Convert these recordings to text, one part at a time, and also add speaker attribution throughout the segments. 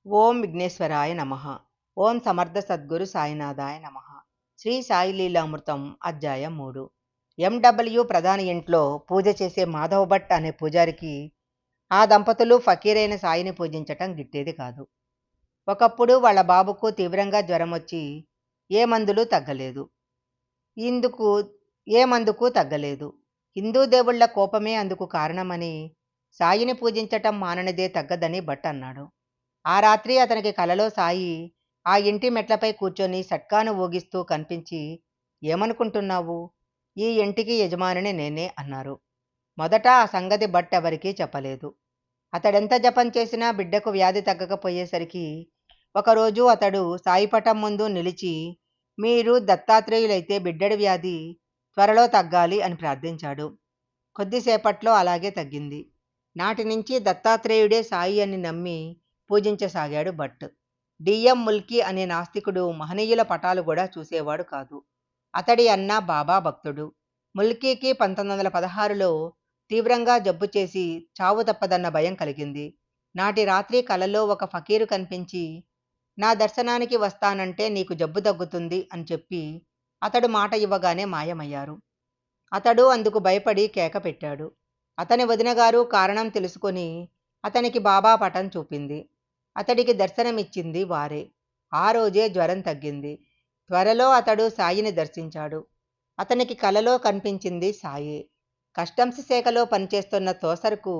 Speaker 1: ఓం విఘ్నేశ్వరాయ నమః. ఓం సమర్థ సద్గురు సాయినాథాయ నమః. శ్రీ సాయి లీలామృతం అధ్యాయం 3. ఎండబ్ల్యూ ప్రధాని ఇంట్లో పూజ చేసే మాధవ్ భట్ అనే పూజారికి ఆ దంపతులు ఫకీరైన సాయిని పూజించటం గిట్టేది కాదు. ఒకప్పుడు వాళ్ళ బాబుకు తీవ్రంగా జ్వరం వచ్చి ఏ మందులు తగ్గలేదు. ఇందుకు ఏ మందుకు తగ్గలేదు. హిందూ దేవుళ్ల కోపమే అందుకు కారణమని, సాయిని పూజించటం మాననిదే తగ్గదని భట్ అన్నాడు. ఆ రాత్రి అతనికి కలలో సాయి ఆ ఇంటి మెట్లపై కూర్చొని సట్కాను ఊగిస్తూ కనిపించి, ఏమనుకుంటున్నావు, ఈ ఇంటికి యజమానిని నేనే అన్నారు. మొదట ఆ సంగతి భట్ ఎవరికీ చెప్పలేదు. అతడెంత జపం చేసినా బిడ్డకు వ్యాధి తగ్గకపోయేసరికి ఒకరోజు అతడు సాయిపటం ముందు నిలిచి, మీరు దత్తాత్రేయులైతే బిడ్డడి వ్యాధి త్వరలో తగ్గాలి అని ప్రార్థించాడు. కొద్దిసేపట్లో అలాగే తగ్గింది. నాటి నుంచి దత్తాత్రేయుడే సాయి అని నమ్మి పూజించసాగాడు భట్. డిఎం ముల్కీ అనే నాస్తికుడు మహనీయుల పటాలు కూడా చూసేవాడు కాదు. అతడి అన్న బాబా భక్తుడు. ముల్కీకి 1916లో తీవ్రంగా జబ్బు చేసి చావు తప్పదన్న భయం కలిగింది. నాటి రాత్రి కలలో ఒక ఫకీరు కనిపించి, నా దర్శనానికి వస్తానంటే నీకు జబ్బు తగ్గుతుంది అని చెప్పి అతడు మాట ఇవ్వగానే మాయమయ్యారు. అతడు అందుకు భయపడి కేక పెట్టాడు. అతని వదినగారు కారణం తెలుసుకొని అతనికి బాబా పటం చూపింది. అతడికి దర్శనమిచ్చింది వారే. ఆ రోజే జ్వరం తగ్గింది. త్వరలో అతడు సాయిని దర్శించాడు. అతనికి కలలో కనిపించింది సాయే. కస్టమ్స్ శాఖలో పనిచేస్తున్న తోసర్కు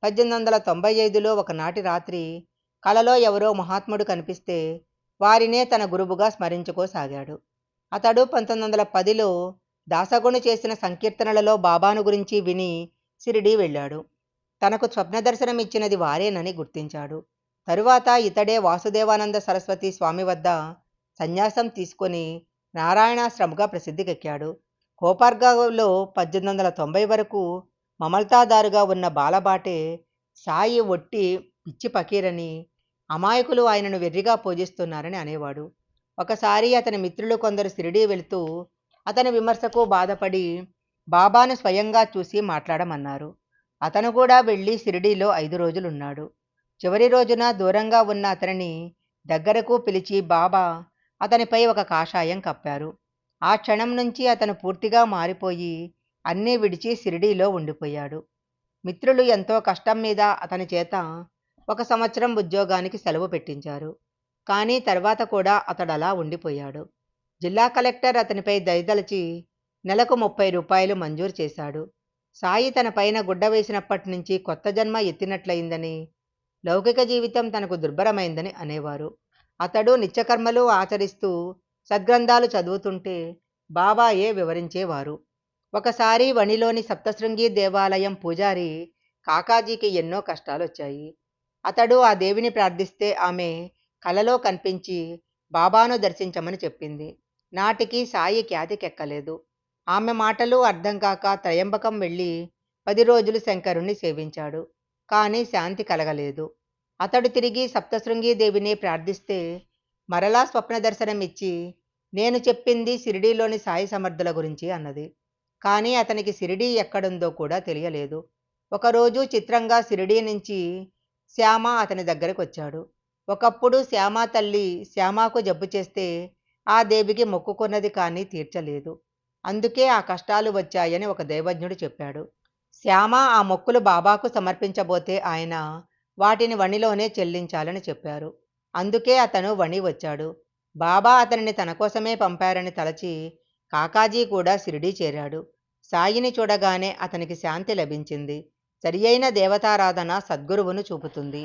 Speaker 1: 1895లో ఒకనాటి రాత్రి కలలో ఎవరో మహాత్ముడు కనిపిస్తే వారినే తన గురువుగా స్మరించుకోసాగాడు. అతడు 1910లో దాసగుణ చేసిన సంకీర్తనలలో బాబాను గురించి విని షిరిడీ వెళ్ళాడు. తనకు స్వప్న దర్శనం ఇచ్చినది వారేనని గుర్తించాడు. తరువాత ఇతడే వాసుదేవానంద సరస్వతి స్వామి వద్ద సన్యాసం తీసుకొని నారాయణాశ్రమగా ప్రసిద్ధికెక్కాడు. కోపర్గావ్లో 1890 వరకు మమల్తాదారుగా ఉన్న బాలబాటే సాయి ఒట్టి పిచ్చి పకీరని, అమాయకులు ఆయనను వెర్రిగా పూజిస్తున్నారని అనేవాడు. ఒకసారి అతని మిత్రులు కొందరు షిరిడీ వెళుతూ అతని విమర్శకు బాధపడి బాబాను స్వయంగా చూసి మాట్లాడమన్నారు. అతను కూడా వెళ్ళి షిరిడీలో 5 రోజులున్నాడు. చివరి రోజున దూరంగా ఉన్న అతనిని దగ్గరకు పిలిచి బాబా అతనిపై ఒక కాషాయం కప్పారు. ఆ క్షణం నుంచి అతను పూర్తిగా మారిపోయి అన్నీ విడిచి షిరిడీలో ఉండిపోయాడు. మిత్రులు ఎంతో కష్టం మీద అతని చేత 1 సంవత్సరం ఉద్యోగానికి సెలవు పెట్టించారు. కానీ తర్వాత కూడా అతడు అలా ఉండిపోయాడు. జిల్లా కలెక్టర్ అతనిపై దయదలచి నెలకు 30 రూపాయలు మంజూరు చేశాడు. సాయి తన పైన గుడ్డ వేసినప్పటి నుంచి కొత్త జన్మ ఎత్తినట్లయిందని, లౌకిక జీవితం తనకు దుర్భరమైందని అనేవారు. అతడు నిత్యకర్మలు ఆచరిస్తూ సద్గ్రంథాలు చదువుతుంటే బాబాయే వివరించేవారు. ఒకసారి వణిలోని సప్తశృంగి దేవాలయం పూజారి కాకాజీకి ఎన్నో కష్టాలొచ్చాయి. అతడు ఆ దేవిని ప్రార్థిస్తే ఆమె కలలో కనిపించి బాబాను దర్శించమని చెప్పింది. నాటికి సాయి ఖ్యాతికెక్కలేదు. ఆమె మాటలు అర్థం కాక త్రయంబకం వెళ్ళి 10 రోజులు శంకరుణ్ణి సేవించాడు. కానీ శాంతి కలగలేదు. అతడు తిరిగి సప్తశృంగి దేవిని ప్రార్థిస్తే మరలా స్వప్న దర్శనం ఇచ్చి, నేను చెప్పింది షిరిడీలోని సాయి సమర్థుల గురించి అన్నది. కానీ అతనికి షిరిడీ ఎక్కడుందో కూడా తెలియలేదు. ఒకరోజు చిత్రంగా షిరిడీ నుంచి శ్యామ అతని దగ్గరకు వచ్చాడు. ఒకప్పుడు శ్యామ తల్లి శ్యామకు జబ్బు చేస్తే ఆ దేవికి మొక్కుకున్నది కానీ తీర్చలేదు. అందుకే ఆ కష్టాలు వచ్చాయని ఒక దైవజ్ఞుడు చెప్పాడు. శ్యామ ఆ మొక్కులు బాబాకు సమర్పించబోతే ఆయన వాటిని వణిలోనే చెల్లించాలని చెప్పారు. అందుకే అతను వణి వచ్చాడు. బాబా అతనిని తన కోసమే పంపారని తలచి కాకాజీ కూడా షిరిడీ చేరాడు. సాయిని చూడగానే అతనికి శాంతి లభించింది. సరియైన దేవతారాధన సద్గురువును చూపుతుంది.